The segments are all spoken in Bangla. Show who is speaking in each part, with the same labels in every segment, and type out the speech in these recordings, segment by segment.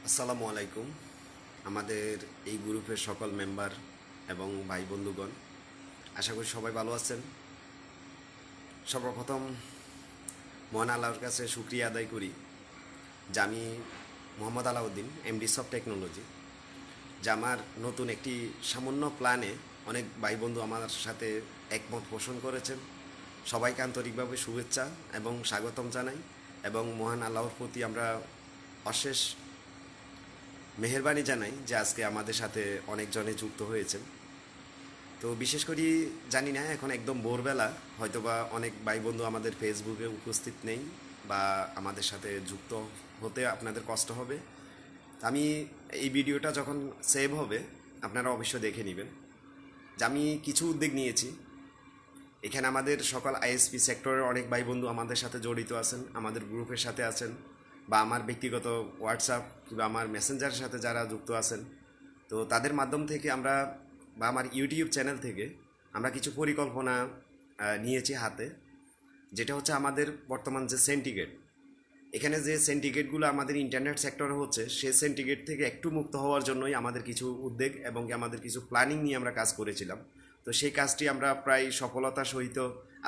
Speaker 1: আসসালামু আলাইকুম। আমাদের এই গ্রুপের সকল মেম্বার এবং ভাই বন্ধুগণ, আশা করি সবাই ভালো আছেন। সর্বপ্রথম মহান আল্লাহর কাছে শুকরিয়া আদায় করি যে আমি Mohammad Alauddin, MD of technology, যে আমার নতুন একটি সামান্য প্ল্যানে অনেক ভাই বন্ধু আমার সাথে একমত পোষণ করেছেন। সবাইকে আন্তরিকভাবে শুভেচ্ছা এবং স্বাগতম জানাই, এবং মহান আল্লাহর প্রতি আমরা অশেষ মেহেরবানি জানাই যে আজকে আমাদের সাথে অনেকজনে যুক্ত হয়েছেন। তো বিশেষ করে জানি না, এখন একদম ভোরবেলা, হয়তোবা অনেক ভাই বন্ধু আমাদের ফেসবুকে উপস্থিত নেই বা আমাদের সাথে যুক্ত হতে আপনাদের কষ্ট হবে। আমি এই ভিডিওটা যখন সেভ হবে আপনারা অবশ্যই দেখে নেবেন যে আমি কিছু উদ্যোগ নিয়েছি। এখানে আমাদের সকল আইএসপি সেক্টরের অনেক ভাই বন্ধু আমাদের সাথে জড়িত আছেন, আমাদের গ্রুপের সাথে আছেন, বা আমার ব্যক্তিগত হোয়াটসঅ্যাপ কিংবা আমার মেসেঞ্জারের সাথে যারা যুক্ত আছেন। তো তাদের মাধ্যম থেকে আমরা বা আমার ইউটিউব চ্যানেল থেকে আমরা কিছু পরিকল্পনা নিয়েছি হাতে, যেটা হচ্ছে আমাদের বর্তমান যে সেন্টিগ্রেড, এখানে যে সেন্টিগ্রেডগুলো আমাদের ইন্টারনেট সেক্টরে হচ্ছে, সেই সেন্টিগ্রেড থেকে একটু মুক্ত হওয়ার জন্যই আমাদের কিছু উদ্যোগ এবং আমাদের কিছু প্ল্যানিং নিয়ে আমরা কাজ করেছিলাম। তো সেই কাজটি আমরা প্রায় সফলতার সহিত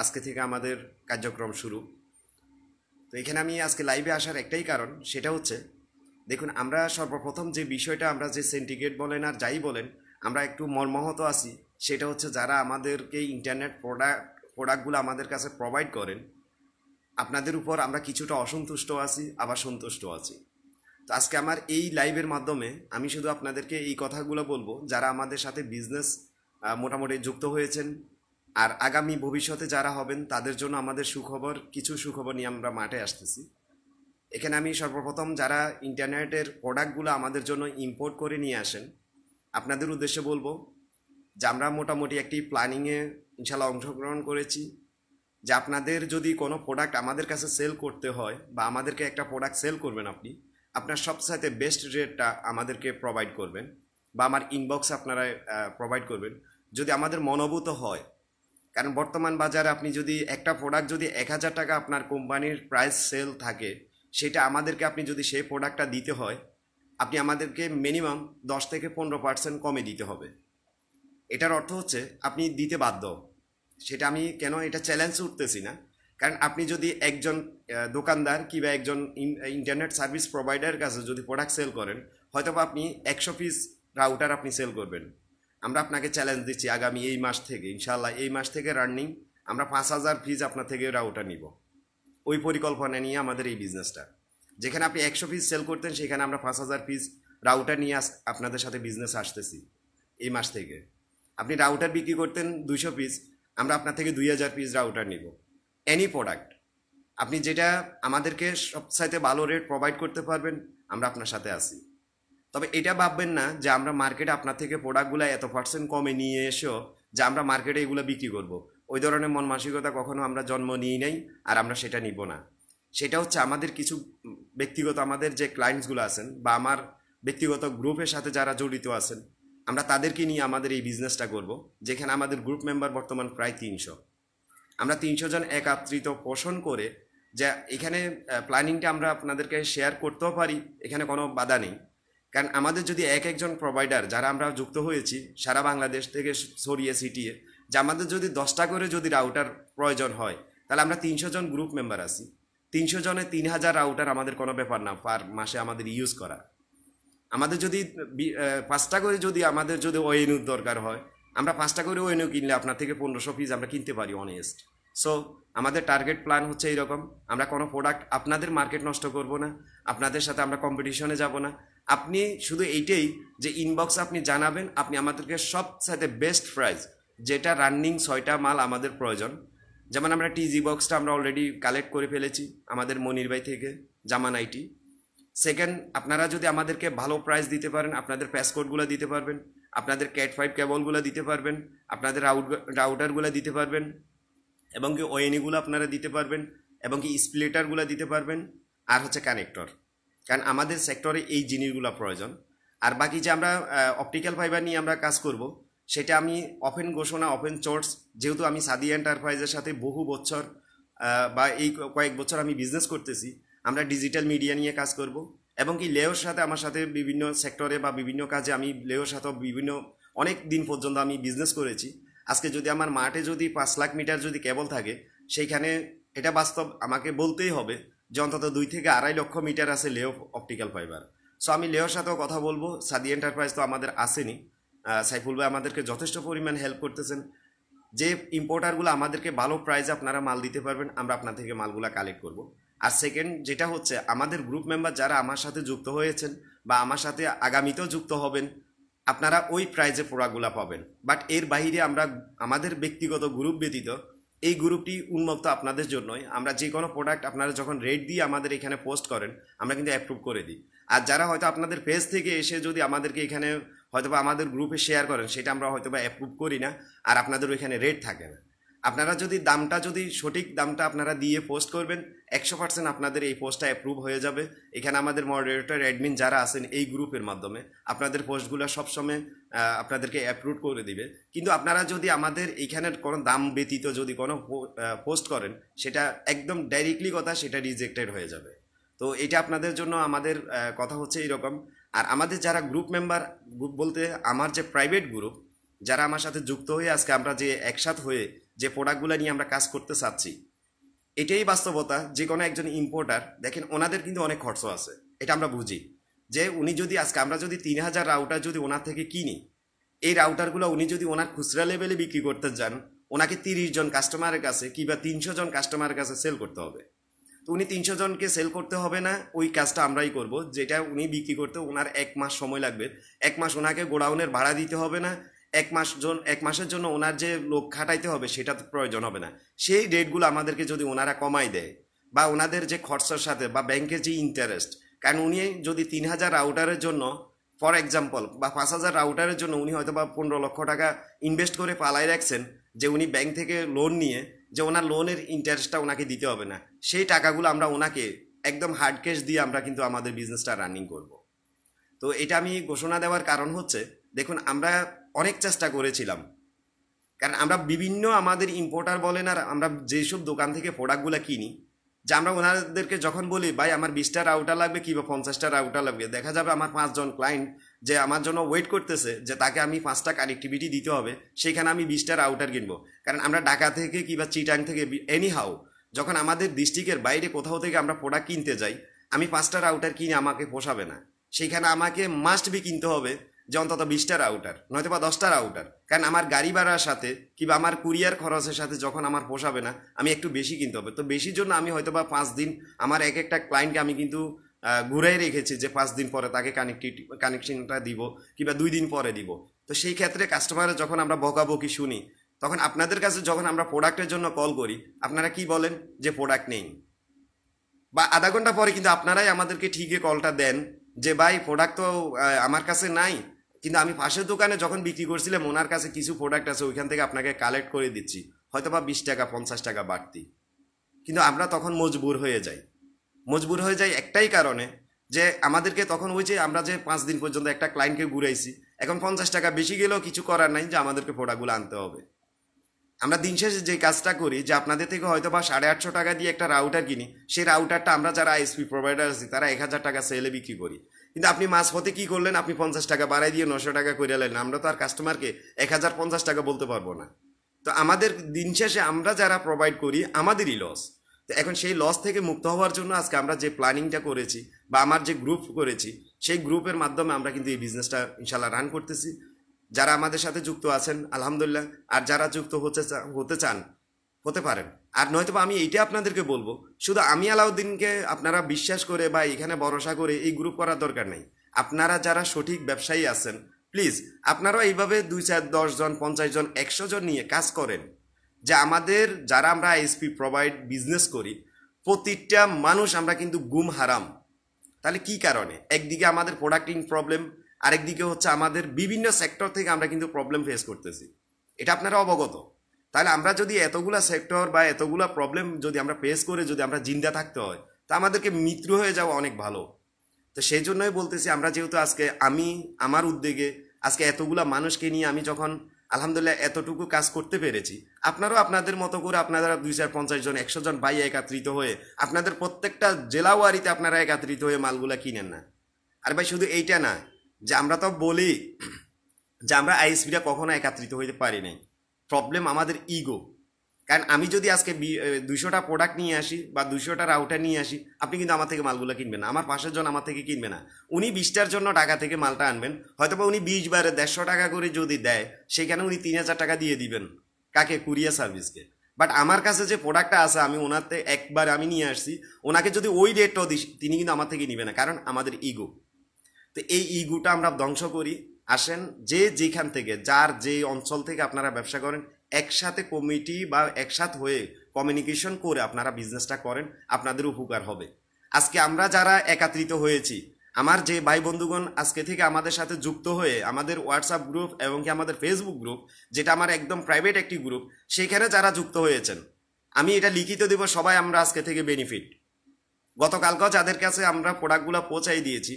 Speaker 1: আজকে থেকে আমাদের কার্যক্রম শুরু। তো এখানে আমি আজকে লাইভে আসার একটাই কারণ, সেটা হচ্ছে দেখুন, আমরা সর্বপ্রথম যে বিষয়টা, আমরা যে সেন্টিগ্রেড বলেন আর যাই বলেন, আমরা একটু মর্মাহত আছি। সেটা হচ্ছে যারা আমাদেরকে ইন্টারনেট প্রোডাক্টগুলো আমাদের কাছে প্রোভাইড করেন, আপনাদের উপর আমরা কিছুটা অসন্তুষ্ট আছি, আবার সন্তুষ্ট আছি। তো আজকে আমার এই লাইভের মাধ্যমে আমি শুধু আপনাদেরকে এই কথাগুলো বলবো, যারা আমাদের সাথে বিজনেস মোটামুটি যুক্ত হয়েছেন আর আগামী ভবিষ্যতে যারা হবেন, তাদের জন্য আমাদের কিছু সুখবর নিয়ে আমরা মাঠে আসতেছি। এখানে আমি সর্বপ্রথম যারা ইন্টারনেটের প্রোডাক্টগুলো আমাদের জন্য ইম্পোর্ট করে নিয়ে আসেন, আপনাদের উদ্দেশ্যে বলবো যে আমরা মোটামুটি একটি প্ল্যানিংয়ে ইনশাল্লাহ অংশগ্রহণ করেছি, যে আপনাদের যদি কোনো প্রোডাক্ট আমাদের কাছে সেল করতে হয় বা আমাদেরকে একটা প্রোডাক্ট সেল করবেন, আপনি আপনার সবচাইতে বেস্ট রেটটা আমাদেরকে প্রোভাইড করবেন বা আমার ইনবক্সে আপনারা প্রোভাইড করবেন, যদি আমাদের মনোভূত হয়। কারণ বর্তমান বাজারে আপনি যদি একটা প্রোডাক্ট যদি 1,000 টাকা আপনার কোম্পানির প্রাইস সেল থাকে, সেটা আমাদেরকে আপনি যদি সেই প্রোডাক্টটা দিতে হয়, আপনি আমাদেরকে মিনিমাম 10 থেকে 15% কমে দিতে হবে। এটার অর্থ হচ্ছে আপনি দিতে বাধ্য। সেটা আমি কেন এটা চ্যালেঞ্জ উঠতেছি না, কারণ আপনি যদি একজন দোকানদার কিংবা একজন ইন্টারনেট সার্ভিস প্রোভাইডারের কাছে যদি প্রোডাক্ট সেল করেন, হয়তো বা আপনি 100 পিস রাউটার আপনি সেল করবেন। আমরা আপনাকে চ্যালেঞ্জ দিচ্ছি, আগামী এই মাস থেকে ইনশাল্লাহ, এই মাস থেকে রানিং আমরা 5,000 পিস আপনার থেকে রাউটার নিব। ওই পরিকল্পনা নিয়ে আমাদের এই বিজনেসটা, যেখানে আপনি 100 পিস সেল করতেন, সেখানে আমরা 5,000 পিস রাউটার নিয়ে আপনাদের সাথে বিজনেস আসতেছি। এই মাস থেকে আপনি রাউটার বিক্রি করতেন 200 পিস, আমরা আপনার থেকে 2,000 পিস রাউটার নিব। এনি প্রোডাক্ট আপনি যেটা আমাদেরকে সবচাইতে ভালো রেট প্রোভাইড করতে পারবেন, আমরা আপনার সাথে আছি। তবে এটা ভাববেন না যে আমরা মার্কেটে আপনার থেকে প্রোডাক্টগুলো এত পার্সেন্ট কমে নিয়ে এসেও যে আমরা মার্কেটে এগুলো বিক্রি করব। ওই ধরনের মন মানসিকতা কখনো আমরা জন্ম নিই নাই, আর আমরা সেটা নিব না। সেটা হচ্ছে আমাদের কিছু ব্যক্তিগত, আমাদের যে ক্লায়েন্টসগুলো আছেন বা আমার ব্যক্তিগত গ্রুপের সাথে যারা জড়িত আছেন, আমরা তাদেরকে নিয়ে আমাদের এই বিজনেসটা করব, যেখানে আমাদের গ্রুপ মেম্বার বর্তমান প্রায় 300। আমরা 300 জন একত্রিত পোষণ করে যে এখানে প্ল্যানিংটা আমরা আপনাদেরকে শেয়ার করতেও পারি, এখানে কোনো বাধা নেই। কারণ আমাদের যদি একজন প্রোভাইডার যারা আমরা যুক্ত হয়েছি সারা বাংলাদেশ থেকে ছড়িয়ে ছিটিয়ে, যে আমাদের যদি 10টা করে যদি রাউটার প্রয়োজন হয়, তাহলে আমরা 300 জন গ্রুপ মেম্বার আছি, 300 জনে 3,000 রাউটার আমাদের কোনো ব্যাপার না পার মাসে আমাদের ইউজ করা। আমাদের যদি 5টা করে যদি আমাদের যদি ওএনইউর দরকার হয়, আমরা 5টা করে ওএনইউ কিনলে আপনার থেকে 1500 পিস আমরা কিনতে পারি অনেস্ট। সো আমাদের টার্গেট প্ল্যান হচ্ছে এইরকম, আমরা কোনো প্রোডাক্ট আপনাদের মার্কেট নষ্ট করব না, আপনাদের সাথে আমরা কম্পিটিশনে যাব না। আপনি শুধু এইটাই যে ইনবক্স আপনি জানাবেন, আপনি আমাদেরকে সবসাথে বেস্ট প্রাইস, যেটা রানিং 6টা মাল আমাদের প্রয়োজন। যেমন আমরা টিজি বক্সটা আমরা অলরেডি কালেক্ট করে ফেলেছি আমাদের মনির ভাই থেকে, জামান আইটি। সেকেন্ড, আপনারা যদি আমাদেরকে ভালো প্রাইস দিতে পারেন, আপনাদের প্যাসকোডগুলো দিতে পারবেন, আপনাদের ক্যাট 5 কেবলগুলো দিতে পারবেন, আপনাদের রাউটারগুলো দিতে পারবেন, এবং কি ওএনইগুলো আপনারা দিতে পারবেন, এবং কি স্প্লিটারগুলো দিতে পারবেন, আর হচ্ছে কানেক্টর। কারণ আমাদের সেক্টরে এই জিনিসগুলো প্রয়োজন। আর বাকি যে আমরা অপটিক্যাল ফাইবার নিয়ে আমরা কাজ করব, সেটা আমি ওপেন ঘোষণা, ওপেন সোর্স, যেহেতু আমি সাদি এন্টারপ্রাইজের সাথে বহু বছর বা এই কয়েক বছর আমি বিজনেস করতেছি, আমরা ডিজিটাল মিডিয়া নিয়ে কাজ করব এবং কি লেওর সাথে আমার সাথে বিভিন্ন সেক্টরে বা বিভিন্ন কাজে আমি লেওর সাথে বিভিন্ন অনেক দিন পর্যন্ত আমি বিজনেস করেছি। আজকে যদি আমার মাঠে যদি 5 লাখ মিটার যদি কেবল থাকে, সেইখানে এটা বাস্তব আমাকে বলতেই হবে যে অন্তত 2 থেকে 2.5 লক্ষ মিটার আছে লেও অপটিক্যাল ফাইবার। সো আমি লেওর সাথেও কথা বলবো। সাদি এন্টারপ্রাইজ তো আমাদের আসেনি, সাইফুল ভাই আমাদেরকে যথেষ্ট পরিমাণ হেল্প করতেছেন। যে ইম্পোর্টারগুলো আমাদেরকে ভালো প্রাইসে আপনারা মাল দিতে পারবেন, আমরা আপনার থেকে মালগুলা কালেক্ট করব। আর সেকেন্ড যেটা হচ্ছে, আমাদের গ্রুপ মেম্বার যারা আমার সাথে যুক্ত হয়েছেন বা আমার সাথে আগামীতেও যুক্ত হবেন, আপনারা ওই প্রাইজে প্রোডাক্টগুলো পাবেন। বাট এর বাইরে আমরা আমাদের ব্যক্তিগত গ্রুপ ব্যতীত এই গ্রুপটি উন্মুক্ত আপনাদের জন্যই। আমরা যে কোনো প্রোডাক্ট আপনারা যখন রেট দিয়ে আমাদের এখানে পোস্ট করেন, আমরা কিন্তু অ্যাপ্রুভ করে দিই। আর যারা হয়তো আপনাদের পেজ থেকে এসে যদি আমাদেরকে এখানে হয়তোবা আমাদের গ্রুপে শেয়ার করেন, সেটা আমরা হয়তোবা অ্যাপ্রুভ করি না, আর আপনাদের ওইখানে রেট থাকে না। আপনারা যদি দামটা যদি সঠিক দামটা আপনারা দিয়ে পোস্ট করবেন, 100% আপনাদের এই পোস্টটা অ্যাপ্রুভ হয়ে যাবে। এখানে আমাদের মডারেটর অ্যাডমিন যারা আছেন এই গ্রুপের মাধ্যমে আপনাদের পোস্টগুলো সবসময় আপনাদেরকে অ্যাপ্রুভ করে দিবে। কিন্তু আপনারা যদি আমাদের এইখানের কোনো দাম ব্যতীত যদি কোনো পোস্ট করেন, সেটা একদম ডাইরেক্টলি কথা, সেটা রিজেক্টেড হয়ে যাবে। তো এটা আপনাদের জন্য আমাদের কথা হচ্ছে এইরকম। আর আমাদের যারা গ্রুপ মেম্বার, গ্রুপ বলতে আমার যে প্রাইভেট গ্রুপ, যারা আমার সাথে যুক্ত হয়ে আজকে আমরা যে একসাথ হয়ে যে প্রোডাক্টগুলো নিয়ে আমরা কাজ করতে চাচ্ছি, এটাই বাস্তবতা। যে কোনো একজন ইম্পোর্টার দেখেন, ওনাদের কিন্তু অনেক খরচ আছে, এটা আমরা বুঝি। যে উনি যদি আজকে আমরা যদি 3000 রাউটার যদি ওনার থেকে কিনি, এই রাউটারগুলো উনি যদি ওনার খুচরা লেভেলে বিক্রি করতে যান, ওনাকে 30 জন কাস্টমারের কাছে কিংবা 300 জন কাস্টমারের কাছে সেল করতে হবে। তো উনি 300 জনকে সেল করতে হবে না, ওই কাজটা আমরাই করব। যেটা উনি বিক্রি করতে ওনার 1 মাস সময় লাগবে, 1 মাস ওনাকে গোডাউনের ভাড়া দিতে হবে না, 1 মাসের জন্য ওনার যে লোক খাটাইতে হবে সেটা তো প্রয়োজন হবে না। সেই রেটগুলো আমাদেরকে যদি ওনারা কমাই দেয়, বা ওনাদের যে খরচার সাথে বা ব্যাংকের যে ইন্টারেস্ট, কারণ উনি যদি 3000 রাউটারের জন্য ফর এক্সাম্পল বা 5000 রাউটারের জন্য উনি হয়তো বা 15 লক্ষ টাকা ইনভেস্ট করে পালাই রাখছেন, যে উনি ব্যাংক থেকে লোন নিয়ে, যে ওনার লোনের ইন্টারেস্টটা ওনাকে দিতে হবে না, সেই টাকাগুলো আমরা ওনাকে একদম হার্ড ক্যাশ দিয়ে আমরা কিন্তু আমাদের বিজনেসটা রানিং করব। তো এটা আমি ঘোষণা দেওয়ার কারণ হচ্ছে, দেখুন আমরা অনেক চেষ্টা করেছিলাম, কারণ আমরা বিভিন্ন আমাদের ইম্পোর্টার বলেন আর আমরা যেসব দোকান থেকে প্রোডাক্টগুলো কিনি, যে আমরা ওনাদেরকে যখন বলি ভাই আমার 20টা রাউটার লাগবে কিংবা 50টা রাউটার লাগবে, দেখা যাবে আমার 5 জন ক্লায়েন্ট যে আমার জন্য ওয়েট করতেছে যে তাকে আমি 5টা কানেক্টিভিটি দিতে হবে, সেখানে আমি 20টা রাউটার কিনবো। কারণ আমরা ঢাকা থেকে কিংবা চিটাং থেকে এনি হাউ যখন আমাদের ডিস্ট্রিক্টের বাইরে কোথাও থেকে আমরা প্রোডাক্ট কিনতে যাই, আমি 5টা রাউটার কিনে আমাকে পোষাবে না, সেইখানে আমাকে মাস্ট বি কিনতে হবে যে অন্তত 20টা রাউটার, নয়তো বা 10টা রাউটার। কারণ আমার গাড়ি ভাড়ার সাথে কিংবা আমার কুরিয়ার খরচের সাথে যখন আমার পোষাবে না, আমি একটু বেশি কিনতে হবে। তো বেশির জন্য আমি হয়তো বা 5 দিন আমার এক একটা ক্লায়েন্টকে আমি কিন্তু ঘুরাই রেখেছি যে 5 দিন পরে তাকে কানেকশনটা দিব কিংবা 2 দিন পরে দিব। তো সেই ক্ষেত্রে কাস্টমারের যখন আমরা বকাবকি শুনি, তখন আপনাদের কাছে যখন আমরা প্রোডাক্টের জন্য কল করি, আপনারা কি বলেন যে প্রোডাক্ট নেই, বা আধা ঘন্টা পরে কিন্তু আপনারাই আমাদেরকে ঠিকই কলটা দেন যে ভাই প্রোডাক্ট তো আমার কাছে নাই, কিন্তু আমি পাশের দোকানে যখন বিক্রি করছিলাম ওনার কাছে কিছু প্রোডাক্ট আছে, ওইখান থেকে আপনাকে কালেক্ট করে দিচ্ছি, হয়তো বা 20 টাকা 50 টাকা বাড়তি। কিন্তু আমরা তখন মজবুর হয়ে যাই একটাই কারণে, যে আমাদেরকে তখন ওই যে আমরা যে 5 দিন পর্যন্ত একটা ক্লায়েন্টকে ঘুরাইছি, এখন 50 টাকা বেশি গেলেও কিছু করার নাই, যে আমাদেরকে প্রোডাক্টগুলো আনতে হবে। আমরা দিন শেষে যে কাজটা করি, যে আপনাদের থেকে হয়তো বা 850 টাকা দিয়ে একটা রাউটার কিনি, সেই রাউটারটা আমরা যারা আইএসপি প্রোভাইডার আছি তারা 1000 টাকা সেলে বিক্রি করি। কিন্তু আপনি মাঝপথে কি করলেন, আপনি 50 টাকা বাড়াই দিয়ে 900 টাকা করে এলেন, আমরা তো আর কাস্টমারকে 1050 টাকা বলতে পারবো না। তো আমাদের দিন শেষে আমরা যারা প্রোভাইড করি আমাদেরই লস। তো এখন সেই লস থেকে মুক্ত হওয়ার জন্য আজকে আমরা যে প্ল্যানিংটা করেছি বা আমার যে গ্রুপ করেছি, সেই গ্রুপের মাধ্যমে আমরা কিন্তু এই বিজনেসটা ইনশাল্লাহ রান করতেছি। যারা আমাদের সাথে যুক্ত আছেন আলহামদুলিল্লাহ, আর যারা যুক্ত হতে চান হতে পারেন। আর নয়তো আমি এইটা আপনাদেরকে বলবো, শুধু আমি আলাউদ্দিনকে আপনারা বিশ্বাস করে বা এখানে ভরসা করে এই গ্রুপ করার দরকার নেই। আপনারা যারা সঠিক ব্যবসায়ী আছেন, প্লিজ আপনারাও এইভাবে 2 4 10 জন 50 জন 100 জন নিয়ে কাজ করেন। যে আমাদের যারা আমরা আইএসপি প্রোভাইড বিজনেস করি, প্রতিটা মানুষ আমরা কিন্তু গুম হারাম। তাহলে কি কারণে? একদিকে আমাদের প্রোডাক্টিং প্রবলেম, আরেকদিকে হচ্ছে আমাদের বিভিন্ন সেক্টর থেকে আমরা কিন্তু প্রবলেম ফেস করতেছি, এটা আপনারা অবগত। তাহলে আমরা যদি এতগুলা সেক্টর বা এতগুলা প্রবলেম যদি আমরা ফেস করে যদি আমরা জিন্দা থাকতে হয়, তা আমাদেরকে মৃত্যু হয়ে যাওয়া অনেক ভালো। তো সেই জন্যই বলতেছি, আমরা যেহেতু আজকে আমি আমার উদ্যোগে আজকে এতগুলা মানুষকে নিয়ে আমি যখন আলহামদুলিল্লাহ এতটুকু কাজ করতে পেরেছি। আপনারাও আপনাদের মতো করে আপনারা 250 জন 100 জন ভাই একত্রিত হয়ে আপনাদের প্রত্যেকটা জেলাওয়ারিতে আপনারা একত্রিত হয়ে মালগুলা কিনেন না। আর ভাই শুধু এইটা না, যে আমরা তো বলি যে আমরা আইএসপিরা কখনো একত্রিত হইতে পারি নাই, প্রবলেম আমাদের ইগো। কারণ আমি যদি আজকে 200টা প্রোডাক্ট নিয়ে আসি বা 200টা রাউটার নিয়ে আসি, আপনি কিন্তু আমার থেকে মালগুলো কিনবেন না, আমার পাশের জন আমার থেকে কিনবে না। উনি 20টার জন্য টাকা থেকে মালটা আনবেন, হয়তো বা উনি 20 বারে 150 টাকা করে যদি দেয়, সেখানে উনি 3000 টাকা দিয়ে দিবেন কাকে? কুরিয়ার সার্ভিসকে। বাট আমার কাছে যে প্রোডাক্টটা আছে আমি ওনাতে একবার আমি নিয়ে আসছি, ওনাকে যদি ওই রেটটাও দিই তিনি কিন্তু আমার থেকে নিবে না, কারণ আমাদের ইগো। তো এই ইগোটা আমরা ধ্বংস করি। আসেন যে যেখান থেকে যার যে অঞ্চল থেকে আপনারা ব্যবসা করেন, একসাথে কমিটি বা একসাথে হয়ে কমিউনিকেশন করে আপনারা বিজনেসটা করেন, আপনাদের উপকার হবে। আজকে আমরা যারা একত্রিত হয়েছি, আমার যে ভাই বন্ধুগণ আজকে থেকে আমাদের সাথে যুক্ত হয়ে আমাদের হোয়াটসঅ্যাপ গ্রুপ এবং কি আমাদের ফেসবুক গ্রুপ, যেটা আমার একদম প্রাইভেট একটি গ্রুপ, সেখানে যারা যুক্ত হয়েছেন, আমি এটা লিখিত দেব, সবাই আমরা আজকে থেকে বেনিফিট। গতকালকেও যাদের কাছে আমরা প্রোডাক্টগুলো পৌঁছাই দিয়েছি,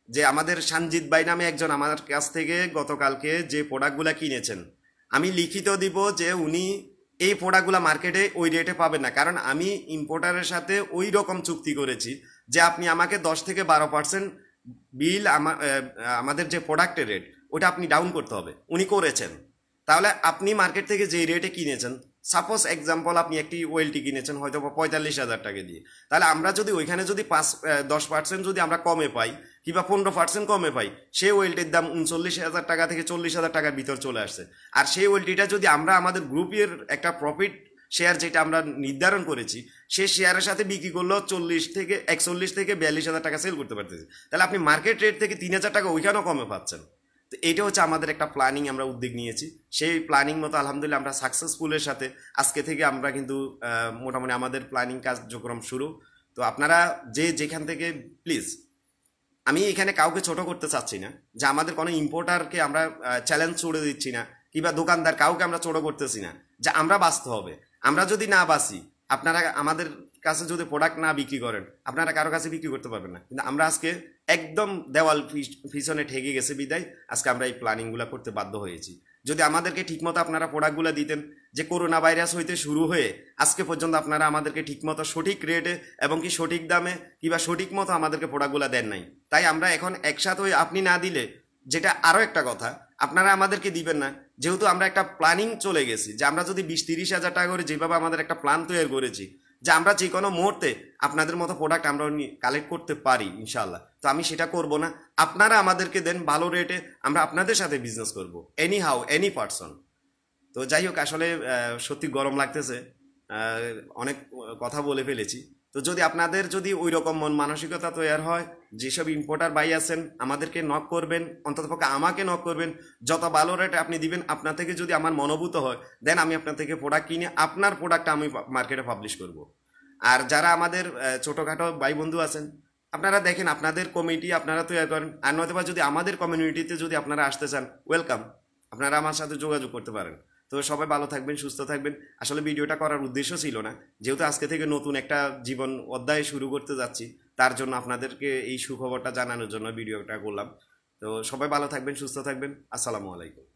Speaker 1: যে আমাদের সঞ্জিত ভাই নামে একজন আমার কাছ থেকে গতকালকে যে প্রোডাক্টগুলো কিনেছেন, আমি লিখিত দিব যে উনি এই প্রোডাক্টগুলো মার্কেটে ওই রেটে পাবেন না, কারণ আমি ইম্পোর্টারের সাথে ওই রকম চুক্তি করেছি যে আপনি আমাকে 10 থেকে 12% বিল আমাদের যে প্রোডাক্টের রেট ওটা আপনি ডাউন করতে হবে। উনি করেছেন। তাহলে আপনি মার্কেট থেকে যে রেটে কিনেছেন, সাপোজ এক্সাম্পল আপনি একটি ওয়েলটি কিনেছেন হয়তো 45,000 টাকা দিয়ে, তাহলে আমরা যদি ওইখানে যদি 10% যদি আমরা কমে পাই কিংবা 15% কমে পাই, সেই ওয়েলটির দাম 39,000 টাকা থেকে 40,000 টাকার ভিতর চলে আসছে। আর সেই ওয়েলটিটা যদি আমরা আমাদের গ্রুপের একটা প্রফিট শেয়ার যেটা আমরা নির্ধারণ করেছি, সেই শেয়ারের সাথে বিক্রি করলেও 41 থেকে 42,000 টাকা সেল করতে পারতেছি, তাহলে আপনি মার্কেট রেট থেকে 3,000 টাকা ওইখানেও কমে পাচ্ছেন। তো এইটা হচ্ছে আমাদের একটা প্ল্যানিং, আমরা উদ্যোগ নিয়েছি। সেই প্ল্যানিং মতো আলহামদুলিল্লাহ আমরা সাকসেসফুলের সাথে আজকে থেকে আমরা কিন্তু মোটামুটি আমাদের প্ল্যানিং কার্যক্রম শুরু। তো আপনারা যে যেখান থেকে প্লিজ, আমি এখানে কাউকে ছোট করতে চাচ্ছি না, যে আমাদের কোনো ইম্পোর্টারকে আমরা চ্যালেঞ্জ ছুড়ে দিচ্ছি না, কিংবা দোকানদার কাউকে আমরা ছোট করতেছি না, যে আমরা বাঁচতে হবে। আমরা যদি না বাঁচি, আপনারা আমাদের কাছে যদি প্রোডাক্ট না বিক্রি করেন, আপনারা কারো কাছে বিক্রি করতে পারবেন না। কিন্তু আমরা আজকে একদম দেওয়াল পিছনে ঠেকে গেছে বিদায় আজকে আমরা এই প্ল্যানিংগুলো করতে বাধ্য হয়েছি। যদি আমাদেরকে ঠিকমতো আপনারা প্রোডাক্টগুলো দিতেন, যে করোনা ভাইরাস হইতে শুরু হয়ে আজকে পর্যন্ত আপনারা আমাদেরকে ঠিকমতো সঠিক রেটে এবং কি সঠিক দামে কিংবা সঠিক মতো আমাদেরকে প্রোডাক্টগুলো দেন নাই, তাই আমরা এখন একসাথে হয়ে আপনি না দিলে, যেটা আরও একটা কথা, আপনারা আমাদেরকে দিবেন না, যেহেতু আমরা একটা প্ল্যানিং চলে গেছি, যে আমরা যদি 20-30 হাজার টাকা করে যেভাবে আমাদের একটা প্ল্যান তৈরি করেছি, যে আমরা যে কোনো মুহূর্তে আপনাদের মতো প্রোডাক্ট আমরা কালেক্ট করতে পারি ইনশাল্লাহ। তো আমি সেটা করব না, আপনারা আমাদেরকে দেন ভালো রেটে, আমরা আপনাদের সাথে বিজনেস করব, এনি হাউ এনি পার্সন। তো যাই হোক, আসলে সত্যি গরম লাগতেছে, অনেক কথা বলে ফেলেছি। তো যদি আপনাদের যদি ওই রকম মন মানসিকতা তৈরি হয়, যেসব ইম্পোর্টার ভাই আছেন আমাদেরকে নক করবেন, অন্ততপক্ষে আমাকে নক করবেন, যত ভালো রেটে আপনি দিবেন, আপনার থেকে যদি আমার মনোভূত হয়, দেন আমি আপনার থেকে প্রোডাক্ট কিনে আপনার প্রোডাক্টটা আমি মার্কেটে পাবলিশ করব। আর যারা আমাদের ছোটোখাটো ভাই বন্ধু আছেন, আপনারা দেখেন আপনাদের কমিটি আপনারা তৈরি করেন, আর নয়তো বা যদি আমাদের কমিউনিটিতে যদি আপনারা আসতে চান, ওয়েলকাম, আপনারা আমার সাথে যোগাযোগ করতে পারেন। তো সবাই ভালো থাকবেন, সুস্থ থাকবেন। আসলে ভিডিওটা করার উদ্দেশ্য ছিল না, যেহেতু আজকে থেকে নতুন একটা জীবন অধ্যায় শুরু করতে যাচ্ছি, তার জন্য আপনাদেরকে এই সুখবরটা জানানোর জন্য ভিডিওটা করলাম। তো সবাই ভালো থাকবেন, সুস্থ থাকবেন। আসসালামু আলাইকুম।